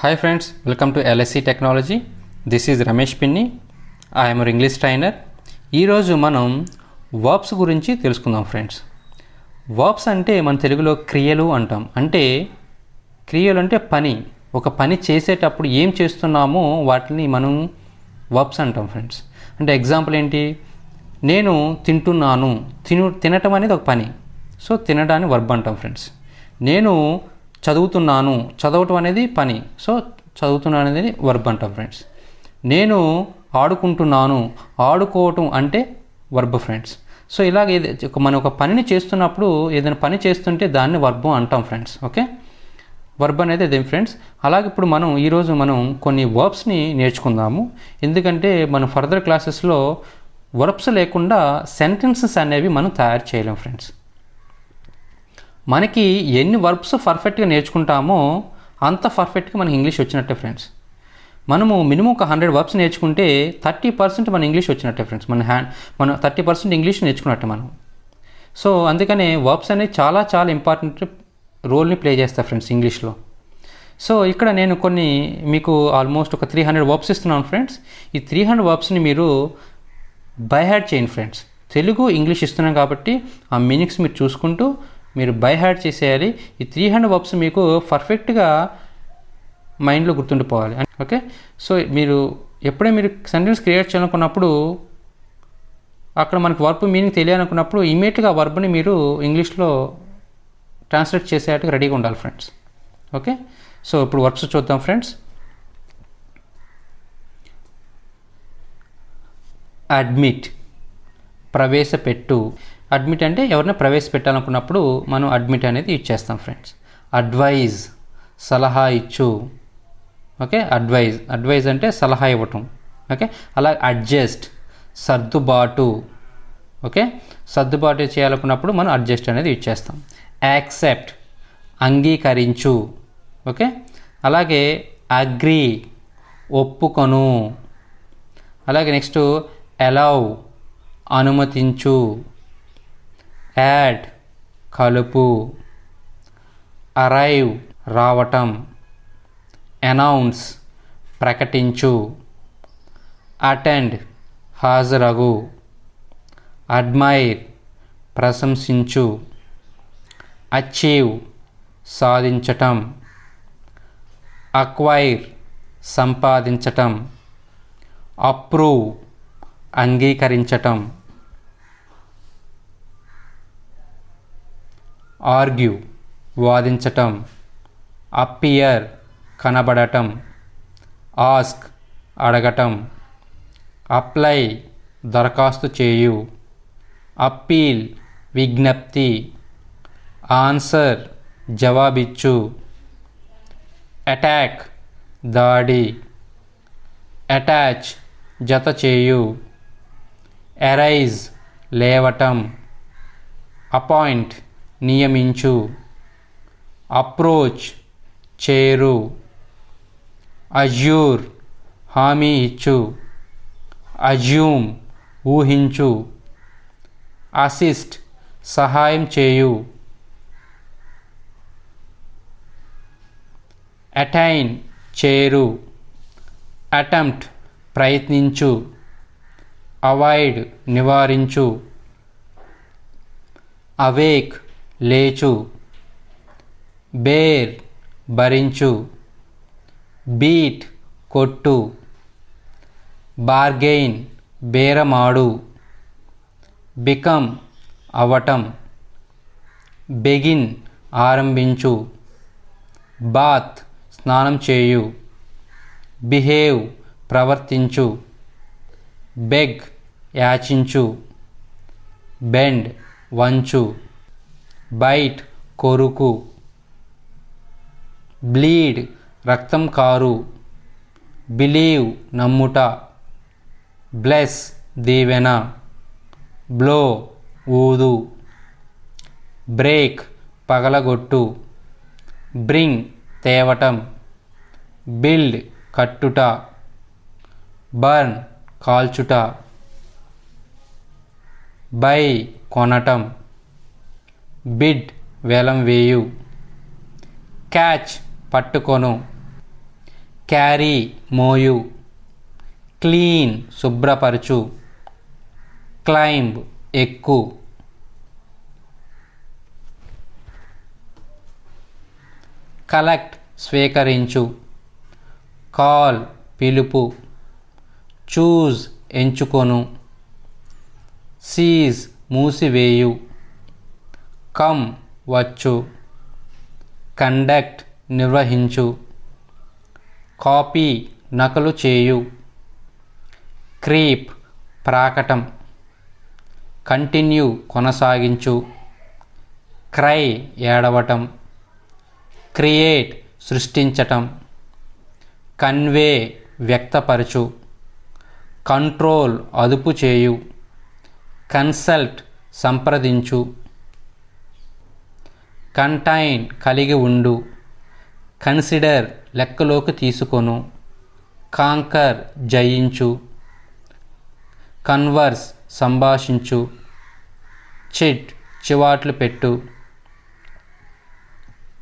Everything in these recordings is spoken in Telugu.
Hi friends, welcome to LSC Technology. This is Ramesh Pinni. I am your English trainer. ఈరోజు మనం వర్బ్స్ గురించి తెలుసుకుందాం ఫ్రెండ్స్. వర్బ్స్ అంటే మన తెలుగులో క్రియలు అంటాం. అంటే క్రియలు అంటే పని. ఒక పని చేసేటప్పుడు ఏం చేస్తున్నామో వాటిని మనం వర్బ్స్ అంటాం ఫ్రెండ్స్. అంటే ఎగ్జాంపుల్ ఏంటి? నేను తింటున్నాను. తినటం అనేది ఒక పని. సో తినడాన్ని వర్బ్ అంటాం ఫ్రెండ్స్. నేను చదువుతున్నాను. చదవటం అనేది పని. సో చదువుతున్నాను అనేది వర్బ్ అంటాం ఫ్రెండ్స్. నేను ఆడుకుంటున్నాను. ఆడుకోవటం అంటే వర్బ్ ఫ్రెండ్స్. సో ఇలాగ మనం ఒక పనిని చేస్తున్నప్పుడు ఏదైనా పని చేస్తుంటే దాన్ని వర్బ్ అంటాం ఫ్రెండ్స్. ఓకే, వర్బ్ అనేది అదే ఫ్రెండ్స్. అలాగే ఇప్పుడు ఈరోజు మనం కొన్ని వర్బ్స్ని నేర్చుకుందాము. ఎందుకంటే మనం ఫర్దర్ క్లాసెస్లో వర్బ్స్ లేకుండా సెంటెన్సెస్ అనేవి మనం తయారు చేయలేం ఫ్రెండ్స్. మనకి ఎన్ని వర్బ్స్ పర్ఫెక్ట్గా నేర్చుకుంటామో అంత పర్ఫెక్ట్గా మనకి ఇంగ్లీష్ వచ్చినట్టే ఫ్రెండ్స్. మనము మినిమం ఒక 100 వర్బ్స్ నేర్చుకుంటే 30% మన ఇంగ్లీష్ వచ్చినట్టే ఫ్రెండ్స్. మన 30% ఇంగ్లీష్ నేర్చుకున్నట్టే మనం. సో అందుకనే వర్బ్స్ అనేవి చాలా చాలా ఇంపార్టెంట్ రోల్ని ప్లే చేస్తాయి ఫ్రెండ్స్ ఇంగ్లీష్లో. సో ఇక్కడ నేను కొన్ని మీకు ఆల్మోస్ట్ ఒక 300 వర్బ్స్ ఇస్తున్నాను ఫ్రెండ్స్. ఈ 300 వర్బ్స్ని మీరు బై హార్ట్ చేయండి ఫ్రెండ్స్. తెలుగు ఇంగ్లీష్ ఇస్తున్నాం కాబట్టి ఆ మీనింగ్స్ మీరు చూసుకుంటూ మీరు బై హార్ట్ చేసేయాలి. ఈ 300 వర్బ్స్ మీకు పర్ఫెక్ట్గా మైండ్లో గుర్తుండిపోవాలి. ఓకే, సో మీరు సెంటెన్స్ క్రియేట్ చేయాలనుకున్నప్పుడు అక్కడ మనకు వర్బ్ మీనింగ్ తెలియాలనుకున్నప్పుడు ఇమీడియట్గా వర్బ్ని మీరు ఇంగ్లీష్లో ట్రాన్స్లేట్ చేసేటట్టుగా రెడీగా ఉండాలి ఫ్రెండ్స్. ఓకే, సో ఇప్పుడు వర్బ్స్ చూద్దాం ఫ్రెండ్స్. అడ్మిట్, ప్రవేశపెట్టు. అడ్మిట్ అంటే ఎవరిని ప్రవేశపెట్టాలనుకున్నప్పుడు మనం అడ్మిట్ అనేది యూజ్ చేస్తాం ఫ్రెండ్స్. అడ్వైజ్, సలహా ఇచ్చు. ఓకే, అడ్వైజ్ అంటే సలహా ఇవ్వటం. ఓకే, అలా అడ్జస్ట్, సర్దుబాటు. ఓకే, సర్దుబాటు చేయాలనుకున్నప్పుడు మనం అడ్జస్ట్ అనేది యూజ్ చేస్తాం. యాక్సెప్ట్, అంగీకరించు. ఓకే, అలాగే అగ్రీ, ఒప్పుకొను. అలాగే నెక్స్ట్ అలౌ, అనుమతించు. యాడ్, కలుపు. అరైవ్, రావటం. అనౌన్స్, ప్రకటించు. అటెండ్, హాజరగు. అడ్మైర్, ప్రశంసించు. అచీవ్, సాధించటం. అక్వైర్, సంపాదించటం. అప్రూవ్, అంగీకరించటం. ఆర్గ్యూ, వాదించటం. అపియర్, కనబడటం. ఆస్క్, అడగటం. అప్లై, దరఖాస్తు చేయు. అప్పీల్, విజ్ఞప్తి. ఆన్సర్, జవాబిచ్చు. అటాక్, దాడి. అటాచ్, జత చేయు. అరైజ్, లేవటం. అపాయింట్, నియమించు. అప్రోచ్, చేరు. అజ్యూర్, హామీ ఇచ్చు. అజ్యూమ్, ఊహించు. అసిస్ట్, సహాయం చేయు. అటైన్, చేరు. అటెంప్ట్, ప్రయత్నించు. అవాయిడ్, నివారించు. అవేక్, లేచు. బేర్, భరించు. బీట్, కొట్టు. బార్గెయిన్, బేరమాడు. బికమ్, అవటం. బెగిన్, ఆరంభించు. బాత్, స్నానం చేయు. బిహేవ్, ప్రవర్తించు. బెగ్, యాచించు. బెండ్, వంచు. బైట్, కొరుకు. బ్లీడ్, రక్తం కారు. బిలీవ్, నమ్ముట. బ్లెస్, దీవెన. బ్లో, ఊదు. బ్రేక్, పగలగొట్టు. బ్రింగ్, తేవటం. బిల్డ్, కట్టుట. బర్న్, కాల్చుట. బై, కొనటం. బిడ్, వేలం వేయు. క్యాచ్, పట్టుకొను. క్యారీ మోయు, క్లీన్ శుభ్రపరచు, క్లైంబ్ ఎక్కు, కలెక్ట్ స్వీకరించు, కాల్ పిలుపు, చూజ్ ఎంచుకొను, సీజ్ మూసివేయు, కమ్ వచ్చు, కండక్ట్ నిర్వహించు, కాపీ నకలు చేయు, క్రీప్ ప్రాకటం, కంటిన్యూ కొనసాగించు, క్రై ఏడవటం, క్రియేట్ సృష్టించటం, కన్వే వ్యక్తపరచు, కంట్రోల్ అదుపు చేయు, కన్సల్ట్ సంప్రదించు, కంటైన్ కలిగి ఉండు, కన్సిడర్ లెక్కలోకి తీసుకొను, కాంకర్ జయించు, కన్వర్స్ సంభాషించు, చిట్ చివాట్లు పెట్టు,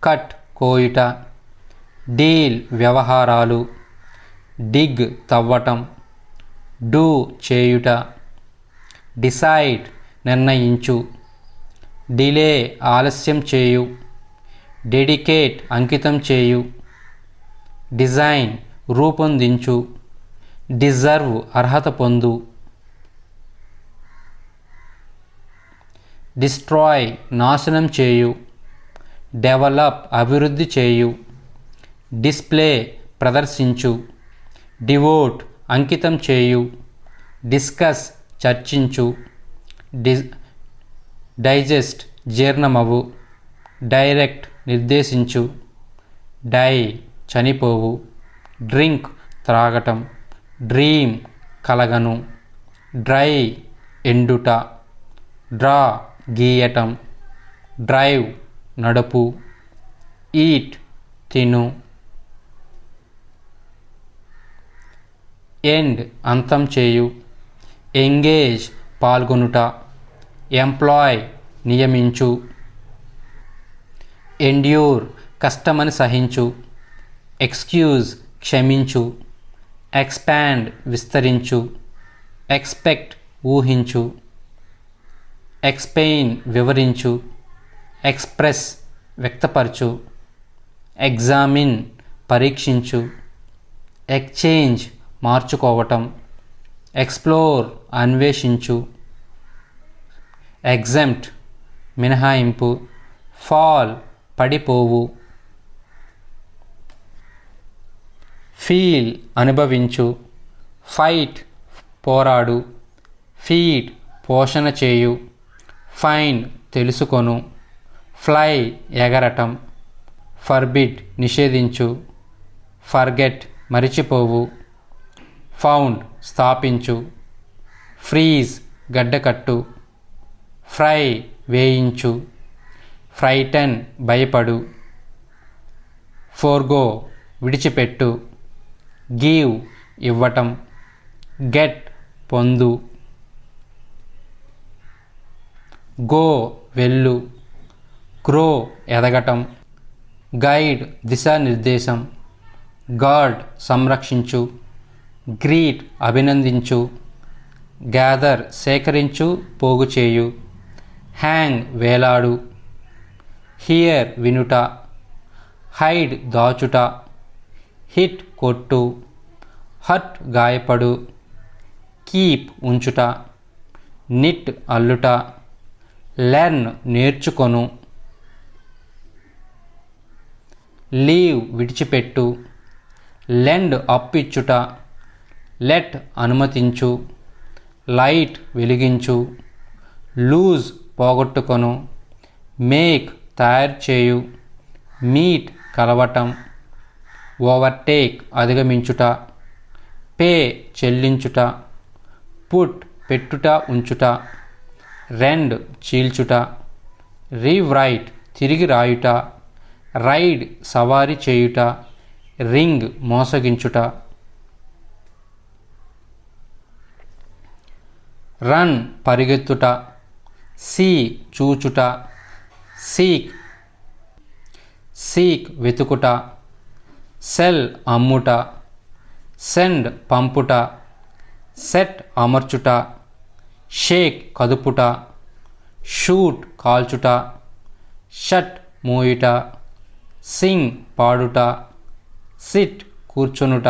కట్ కోయుట, డీల్ వ్యవహారాలు, డిగ్ తవ్వటం, డూ చేయుట, డిసైడ్ నిర్ణయించు, డిలే ఆలస్యం చేయు, డెడికేట్ అంకితం చేయు, డిజైన్ రూపొందించు, డిజర్వ్ అర్హత పొందు, డిస్ట్రాయ్ నాశనం చేయు, డెవలప్ అభివృద్ధి చేయు, డిస్ప్లే ప్రదర్శించు, డివోట్ అంకితం చేయు, డిస్కస్ చర్చించు, డైజెస్ట్ జీర్ణమవు, డైరెక్ట్ నిర్దేశించు, డై చనిపోవు, డ్రింక్ త్రాగటం, డ్రీమ్ కలగను, డ్రై ఎండుట, డ్రా గీయటం, డ్రైవ్ నడుపు, ఈట్ తిను, ఎండ్ అంతం చేయు, ఎంగేజ్ పాల్గొనుట, ఎంప్లాయ్ నియమించు, ఎండ్యూర్ కష్టమని సహించు, ఎక్స్క్యూజ్ క్షమించు, ఎక్స్పాండ్ విస్తరించు, ఎక్స్పెక్ట్ ఊహించు, ఎక్స్పెయిన్ వివరించు, ఎక్స్ప్రెస్ వ్యక్తపరచు, ఎగ్జామిన్ పరీక్షించు, ఎక్స్చేంజ్ మార్చుకోవటం, ఎక్స్ప్లోర్ అన్వేషించు, ఎగ్జెంప్ట్ మినహాయింపు, ఫాల్ పడిపోవు, ఫీల్ అనుభవించు, ఫైట్ పోరాడు, ఫీడ్ పోషణ చేయు, ఫైండ్ తెలుసుకొను, ఫ్లై ఎగరటం, ఫర్బిడ్ నిషేధించు, ఫర్గెట్ మరిచిపోవు, ఫౌండ్ స్థాపించు, ఫ్రీజ్ గడ్డకట్టు, ఫ్రై వేయించు, ఫ్రైటన్ భయపడు, ఫోర్గో విడిచిపెట్టు, గివ్ ఇవ్వటం, గెట్ పొందు, గో వెళ్ళు, గ్రో ఎదగటం, గైడ్ దిశానిర్దేశం, గార్డ్ సంరక్షించు, గ్రీట్ అభినందించు, గ్యాదర్ సేకరించు పోగు చేయు, హ్యాంగ్ వేలాడు, హియర్ వినుట, హైడ్ దాచుట, హిట్ కొట్టు, హట్ గాయపడు, కీప్ ఉంచుట, నిట్ అల్లుట, లెర్న్ నేర్చుకొను, లీవ్ విడిచిపెట్టు, లెండ్ అప్పిచ్చుట, లెట్ అనుమతించు, లైట్ వెలిగించు, లూజ్ పోగొట్టుకొను, మేక్ తయారు చేయు, మీట్ కలవటం, ఓవర్టేక్ అధిగమించుట, పే చెల్లించుట, పుట్ పెట్టుట ఉంచుట, రెండ్ చీల్చుట, రీవ్రైట్ తిరిగి రాయుట, రైడ్ సవారీ చేయుట, రింగ్ మోసగించుట, రన్ పరిగెత్తుట, సీ చూచుట, సీక్ వెతుకుట, సెల్ అమ్ముట, సెండ్ పంపుట, సెట్ అమర్చుట, షేక్ కదుపుట, షూట్ కాల్చుట, షట్ మూయుట, సింగ్ పాడుట, సిట్ కూర్చొనుట,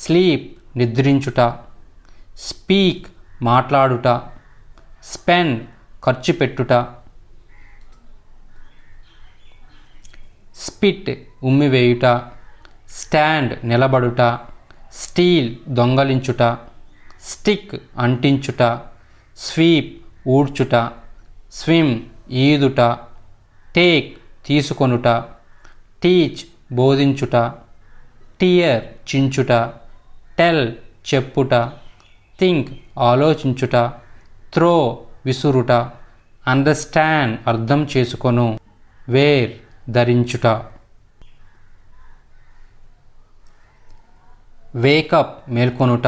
స్లీప్ నిద్రించుట, స్పీక్ మాట్లాడుట, స్పెండ్ ఖర్చు పెట్టుట, స్పిట్ ఉమ్మివేయుట, స్టాండ్ నిలబడుట, స్టీల్ దొంగలించుట, స్టిక్ అంటించుట, స్వీప్ ఊడ్చుట, స్విమ్ ఈదుట, టేక్ తీసుకొనుట, టీచ్ బోధించుట, టియర్ చించుట, టెల్ చెప్పుట, థింక్ ఆలోచించుట, త్రో విసురుట, అండర్స్టాండ్ అర్థం చేసుకొను, వేర్ ధరించుట. వేకప్ మేల్కొనుట,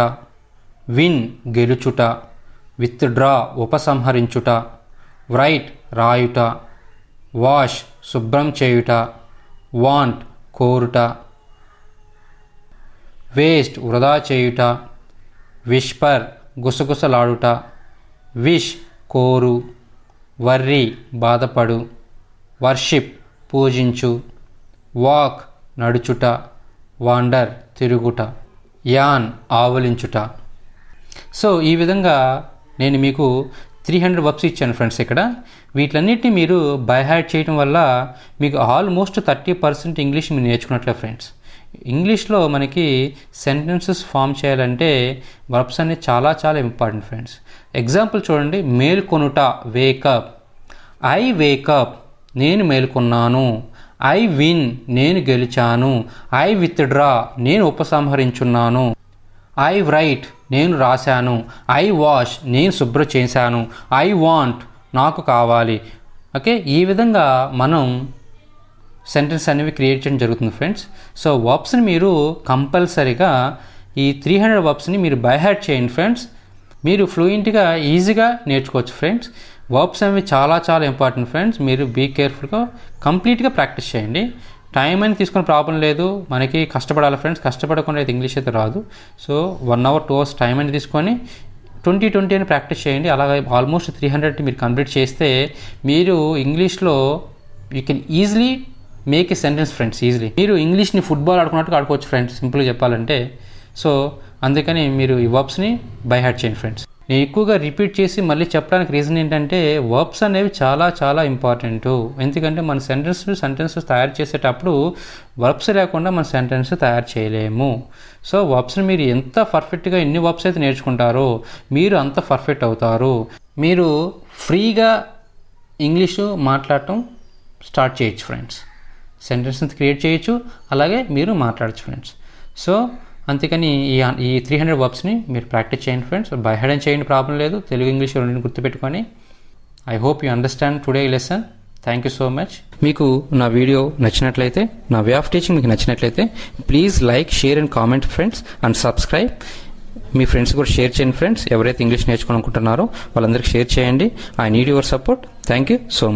విన్ గెలుచుట, విత్డ్రా ఉపసంహరించుట, రైట్ రాయుట, వాష్ శుభ్రం చేయుట, వాంట్ కోరుట, వేస్ట్ వృధా చేయుట, విష్పర్ గుసగుసలాడుట, విష్ కోరు, వర్రీ బాధపడు, వర్షిప్ పూజించు, వాక్ నడుచుట, వాండర్ తిరుగుట, యాన్ ఆవలించుట. సో ఈ విధంగా నేను మీకు 300 వర్బ్స్ ఇచ్చాను ఫ్రెండ్స్. ఇక్కడ వీటిలన్నిటిని మీరు బై హార్ట్ చేయడం వల్ల మీకు ఆల్మోస్ట్ 30% ఇంగ్లీష్ మీరు నేర్చుకున్నట్లే ఫ్రెండ్స్. ఇంగ్లీష్లో మనకి సెంటెన్సెస్ ఫామ్ చేయాలంటే వర్బ్స్ అనేది చాలా చాలా ఇంపార్టెంట్ ఫ్రెండ్స్. ఎగ్జాంపుల్ చూడండి, మేల్కొనుట వేకప్, ఐ వేకప్ నేను మేల్కొన్నాను, ఐ విన్ నేను గెలిచాను, ఐ విత్డ్రా నేను ఉపసంహరించున్నాను, ఐ రైట్ నేను రాశాను, ఐ వాష్ నేను శుభ్రం చేశాను, ఐ వాంట్ నాకు కావాలి. ఓకే, ఈ విధంగా మనం సెంటెన్స్ అనేవి క్రియేట్ చేయడం జరుగుతుంది ఫ్రెండ్స్. సో వర్బ్స్ని మీరు కంపల్సరీగా ఈ 300 వర్బ్స్ని మీరు బై హార్ట్ చేయండి ఫ్రెండ్స్. మీరు ఫ్లూయెంట్గా ఈజీగా నేర్చుకోవచ్చు ఫ్రెండ్స్. వర్బ్స్ అనేవి చాలా చాలా ఇంపార్టెంట్ ఫ్రెండ్స్. మీరు బీ కేర్ఫుల్గా కంప్లీట్గా ప్రాక్టీస్ చేయండి. టైం అని తీసుకునే ప్రాబ్లం లేదు, మనకి కష్టపడాలి ఫ్రెండ్స్. కష్టపడకుండా అయితే ఇంగ్లీష్ అయితే రాదు. సో 1 hour 2 hours టైం అని తీసుకొని 20 అని ప్రాక్టీస్ చేయండి. అలాగే ఆల్మోస్ట్ 300 మీరు కంప్లీట్ చేస్తే మీరు ఇంగ్లీష్లో you can easily make a sentence friends. Easily మీరు ఇంగ్లీష్ని ఫుట్బాల్ ఆడుకున్నట్టుగా ఆడుకోవచ్చు ఫ్రెండ్స్, సింపుల్గా చెప్పాలంటే. సో అందుకని మీరు ఈ వర్బ్స్ని బై హార్ట్ చేయండి ఫ్రెండ్స్. నేను ఎక్కువగా రిపీట్ చేసి మళ్ళీ చెప్పడానికి రీజన్ ఏంటంటే వర్బ్స్ అనేవి చాలా చాలా ఇంపార్టెంట్. ఎందుకంటే మన సెంటెన్సెస్ తయారు చేసేటప్పుడు వర్బ్స్ లేకుండా మన సెంటెన్స్ తయారు చేయలేము. సో వర్బ్స్ని మీరు ఎంత పర్ఫెక్ట్గా ఎన్ని వర్బ్స్ అయితే నేర్చుకుంటారో మీరు అంత పర్ఫెక్ట్ అవుతారు. మీరు ఫ్రీగా ఇంగ్లీషు మాట్లాడటం స్టార్ట్ చేయొచ్చు ఫ్రెండ్స్. సెంటెన్స్ని క్రియేట్ చేయొచ్చు, అలాగే మీరు మాట్లాడచ్చు ఫ్రెండ్స్. సో అందుకని ఈ 300 వర్బ్స్ని మీరు ప్రాక్టీస్ చేయండి ఫ్రెండ్స్. బై హార్ట్ చేయండి, ప్రాబ్లం లేదు. తెలుగు ఇంగ్లీష్ రెండింటిని గుర్తుపెట్టుకొని I hope you understand today lesson. Thank you so much. మీకు నా వీడియో నచ్చినట్లయితే, నా వే ఆఫ్ టీచింగ్ మీకు నచ్చినట్లయితే please like, share and comment friends and subscribe. Me friends కూడా షేర్ చేయండి ఫ్రెండ్స్. ఎవరైతే ఇంగ్లీష్ నేర్చుకోవాలనుకుంటున్నారో వాళ్ళందరికీ షేర్ చేయండి. I need your support. Thank you so much.